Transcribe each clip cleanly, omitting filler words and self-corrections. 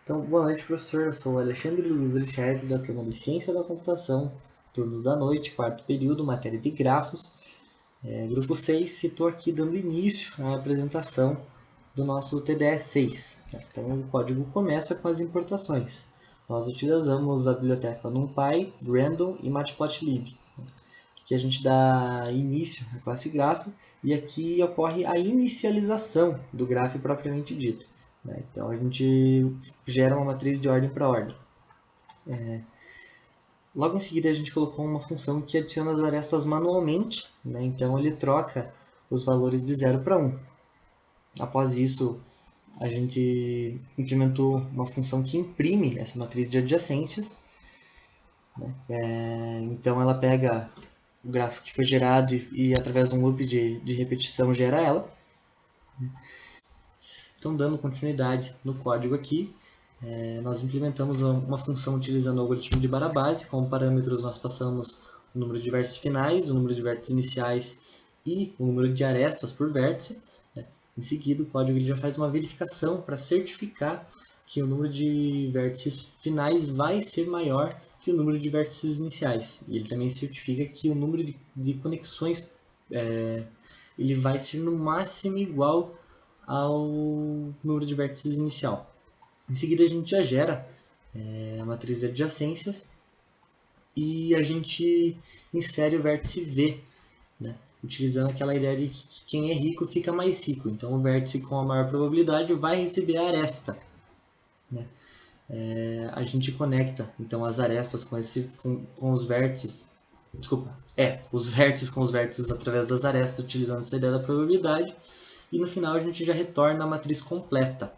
Então, boa noite, professor. Eu sou o Alexandre Luiz Olichares, da turma de Ciência da Computação, turno da noite, quarto período, matéria de grafos. Grupo 6, e estou aqui dando início à apresentação do nosso TDE 6. Então, o código começa com as importações. Nós utilizamos a biblioteca NumPy, Random e Matplotlib, que a gente dá início à classe grafo, e aqui ocorre a inicialização do grafo propriamente dito. Então a gente gera uma matriz de ordem para ordem. Logo em seguida a gente colocou uma função que adiciona as arestas manualmente, então ele troca os valores de 0 para 1. Após isso, a gente implementou uma função que imprime essa matriz de adjacências. Então ela pega o gráfico que foi gerado e através de um loop de repetição gera ela. Então, dando continuidade no código aqui, nós implementamos uma função utilizando o algoritmo de Barabase. Como parâmetros, nós passamos o número de vértices finais, o número de vértices iniciais e o número de arestas por vértice. Em seguida, o código ele já faz uma verificação para certificar que o número de vértices finais vai ser maior que o número de vértices iniciais. E ele também certifica que o número de conexões ele vai ser no máximo igual ao número de vértices inicial. Em seguida, a gente já gera a matriz de adjacências e a gente insere o vértice V, utilizando aquela ideia de que quem é rico fica mais rico. Então, o vértice com a maior probabilidade vai receber a aresta. A gente conecta então as arestas com os vértices. Desculpa, os vértices com os vértices através das arestas, utilizando essa ideia da probabilidade. E no final a gente já retorna a matriz completa.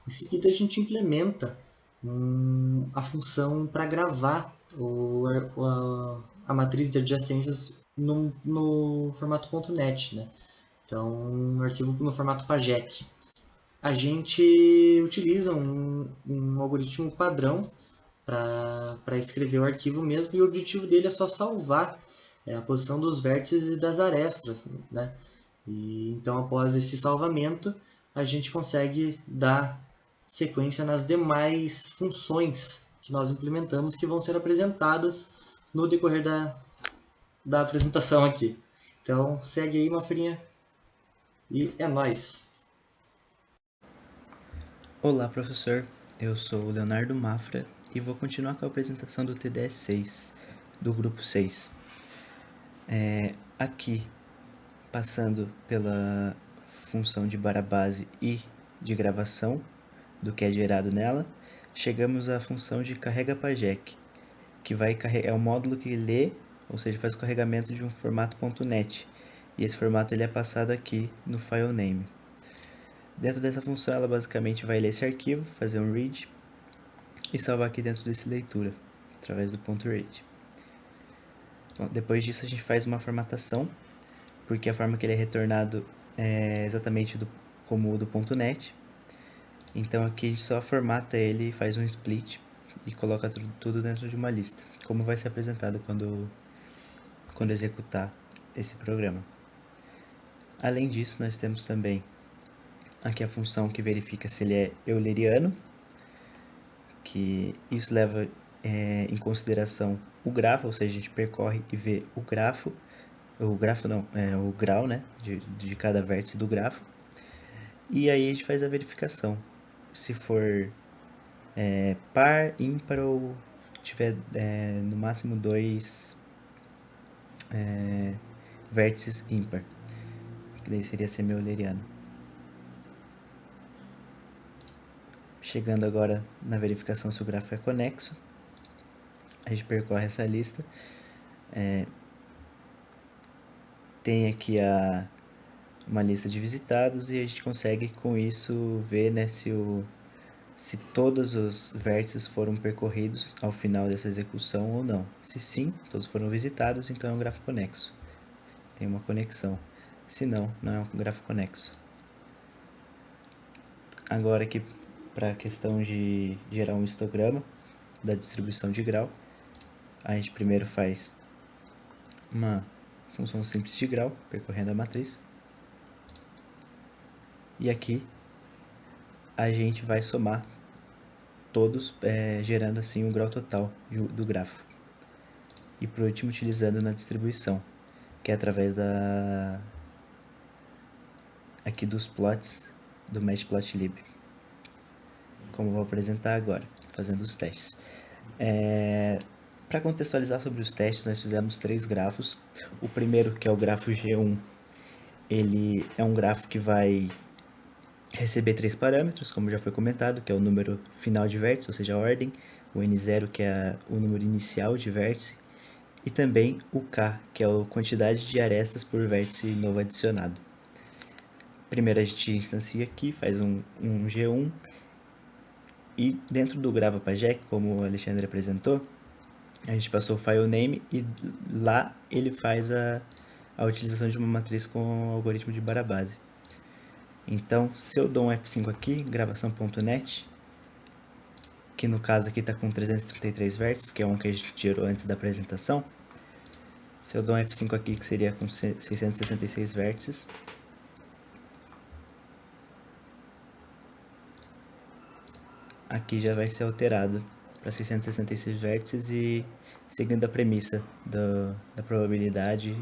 Em seguida a gente implementa a função para gravar a matriz de adjacências no formato .NET. Então, um arquivo no formato PAGEC. A gente utiliza um algoritmo padrão para escrever o arquivo mesmo, e o objetivo dele é só salvar a posição dos vértices e das arestas. E então, após esse salvamento, a gente consegue dar sequência nas demais funções que nós implementamos, que vão ser apresentadas no decorrer da apresentação aqui. Então, segue aí, Mafrinha, e é nóis! Olá, professor. Eu sou o Leonardo Mafra e vou continuar com a apresentação do TDS 6, do grupo 6. Aqui, passando pela função de Barabase e de gravação do que é gerado nela, chegamos à função de carrega PAGEC, que é um módulo que lê, ou seja, faz o carregamento de um formato .NET, e esse formato ele é passado aqui no file name. Dentro dessa função, ela basicamente vai ler esse arquivo, fazer um read e salvar aqui dentro desse leitura, através do .read. Bom, depois disso, a gente faz uma formatação, porque a forma que ele é retornado é exatamente como o do .NET. Então aqui a gente só formata ele, faz um split e coloca tudo dentro de uma lista, como vai ser apresentado quando executar esse programa. Além disso, nós temos também aqui a função que verifica se ele é euleriano, que isso leva em consideração o grafo, ou seja, a gente percorre e vê o grafo não, o grau, né, de cada vértice do grafo, e aí a gente faz a verificação, se for par, ímpar ou tiver no máximo 2 vértices ímpar, que daí seria semi-euleriano. Chegando agora na verificação se o grafo é conexo, a gente percorre essa lista, tem aqui uma lista de visitados e a gente consegue com isso ver, né, se todos os vértices foram percorridos ao final dessa execução ou não. Se sim, todos foram visitados, então é um grafo conexo. Tem uma conexão. Se não, não é um grafo conexo. Agora aqui para a questão de gerar um histograma da distribuição de grau, a gente primeiro faz uma função simples de grau, percorrendo a matriz. E aqui a gente vai somar todos gerando assim o grau total do grafo. E por último, utilizando na distribuição, que é através aqui dos plots do Matplotlib, como eu vou apresentar agora, fazendo os testes. Para contextualizar sobre os testes, nós fizemos 3 grafos. O primeiro, que é o grafo G1, ele é um grafo que vai receber 3 parâmetros, como já foi comentado, que é o número final de vértice, ou seja, a ordem, o N0, que é o número inicial de vértice, e também o K, que é a quantidade de arestas por vértice novo adicionado. Primeiro a gente instancia aqui, faz um G1, e dentro do GravaPajek, como o Alexandre apresentou, a gente passou o file name e lá ele faz a utilização de uma matriz com o algoritmo de Barabase. Então, se eu dou um F5 aqui, gravação.net, que no caso aqui está com 333 vértices, que é um que a gente gerou antes da apresentação. Se eu dou um F5 aqui, que seria com 666 vértices, aqui já vai ser alterado para 666 vértices e seguindo a premissa da probabilidade,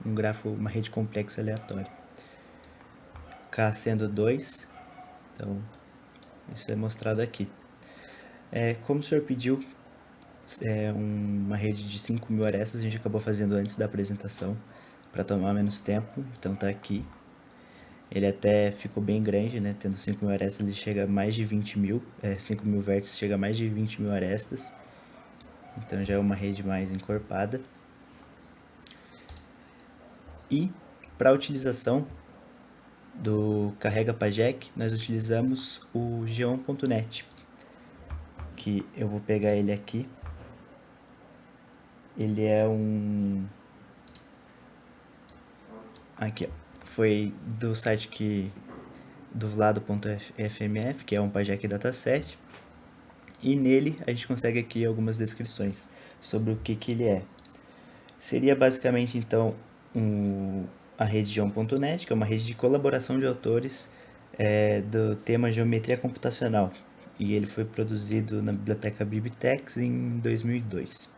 um grafo, uma rede complexa aleatória. K sendo 2, então isso é mostrado aqui. Como o senhor pediu uma rede de 5.000 arestas, a gente acabou fazendo antes da apresentação para tomar menos tempo, então tá aqui. Ele até ficou bem grande, né? Tendo 5.000 arestas, ele chega a mais de 20.000, 5.000 vértices chega a mais de 20.000 arestas, então já é uma rede mais encorpada. E para a utilização do carrega.pajek, nós utilizamos o Geon.net, que eu vou pegar ele aqui. Ele é aqui, ó, foi do site do vlado.fmf, que é um Pajek dataset, e nele a gente consegue aqui algumas descrições sobre o que ele é. Seria basicamente então a rede Geon.net, que é uma rede de colaboração de autores do tema geometria computacional, e ele foi produzido na biblioteca Bibliotex em 2002.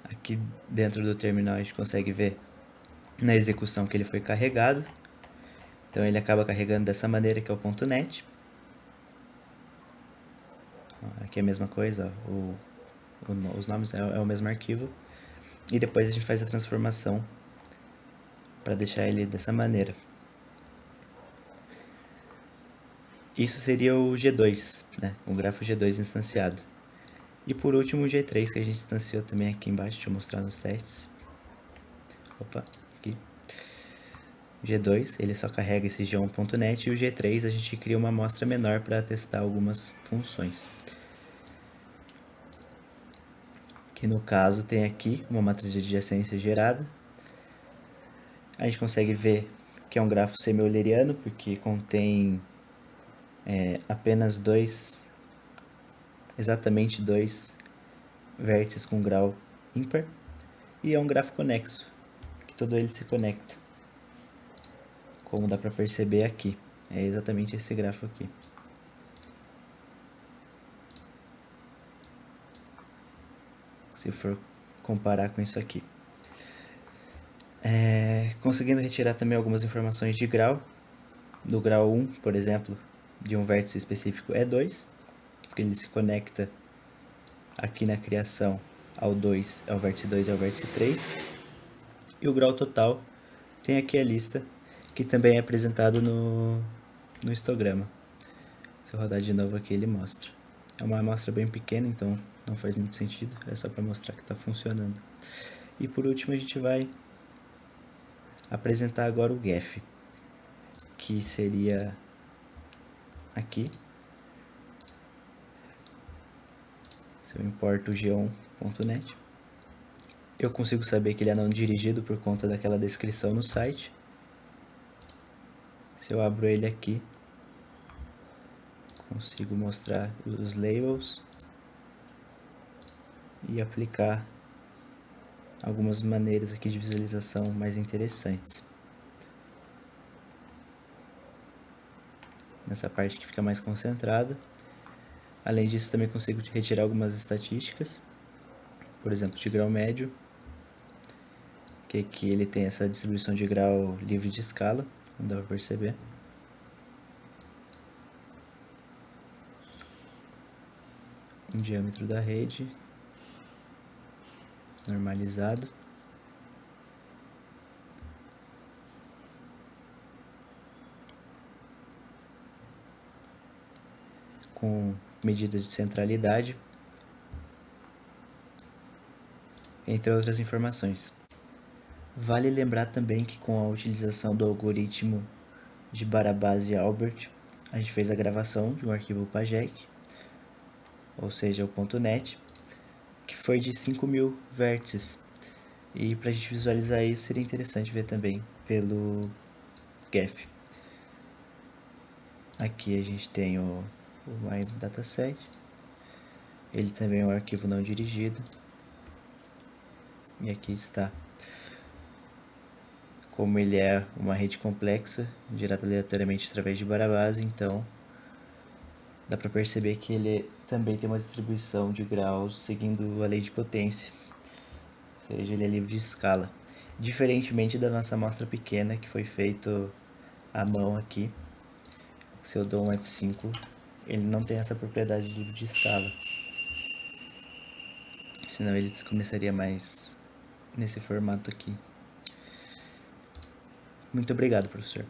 Aqui dentro do terminal a gente consegue ver na execução que ele foi carregado. Então ele acaba carregando dessa maneira, que é o .net. Aqui é a mesma coisa, os nomes é o mesmo arquivo. E depois a gente faz a transformação para deixar ele dessa maneira. Isso seria o G2, né? O grafo G2 instanciado. E por último o G3, que a gente instanciou também aqui embaixo, deixa eu mostrar nos testes. Opa, aqui. G2, ele só carrega esse G1.net, e o G3 a gente cria uma amostra menor para testar algumas funções. Que no caso tem aqui uma matriz de adjacência gerada. A gente consegue ver que é um grafo semi-euleriano, porque contém apenas exatamente dois vértices com grau ímpar, e é um grafo conexo, que todo ele se conecta, como dá para perceber aqui. É exatamente esse grafo aqui. Se for comparar com isso aqui. Conseguindo retirar também algumas informações de grau. Do grau 1, por exemplo, de um vértice específico é 2, porque ele se conecta aqui na criação ao 2, ao vértice 2 e ao vértice 3. E o grau total tem aqui a lista, que também é apresentado no histograma. Se eu rodar de novo aqui, ele mostra. É uma amostra bem pequena, então não faz muito sentido, é só para mostrar que está funcionando. E por último a gente vai apresentar agora o Gef, que seria aqui. Se eu importo o geon.net, eu consigo saber que ele é não dirigido por conta daquela descrição no site. Se eu abro ele aqui, consigo mostrar os labels e aplicar algumas maneiras aqui de visualização mais interessantes. nessa parte que fica mais concentrada. Além disso, também consigo retirar algumas estatísticas, por exemplo, de grau médio, que aqui ele tem essa distribuição de grau livre de escala, não dá para perceber. Um diâmetro da rede normalizado. Com medidas de centralidade, entre outras informações. Vale lembrar também que com a utilização do algoritmo de Barabasi-Albert, a gente fez a gravação de um arquivo PAGEC, ou seja, o .NET, que foi de 5.000 vértices. E para a gente visualizar isso, seria interessante ver também pelo GEF. Aqui a gente tem o MyDataset, ele também é um arquivo não dirigido, e aqui está. Como ele é uma rede complexa, gerada aleatoriamente através de Barabasi, então dá para perceber que ele também tem uma distribuição de graus seguindo a lei de potência, ou seja, ele é livre de escala. Diferentemente da nossa amostra pequena, que foi feito à mão aqui, se eu dou um F5, ele não tem essa propriedade livre de escala. Senão ele começaria mais nesse formato aqui. Muito obrigado, professor.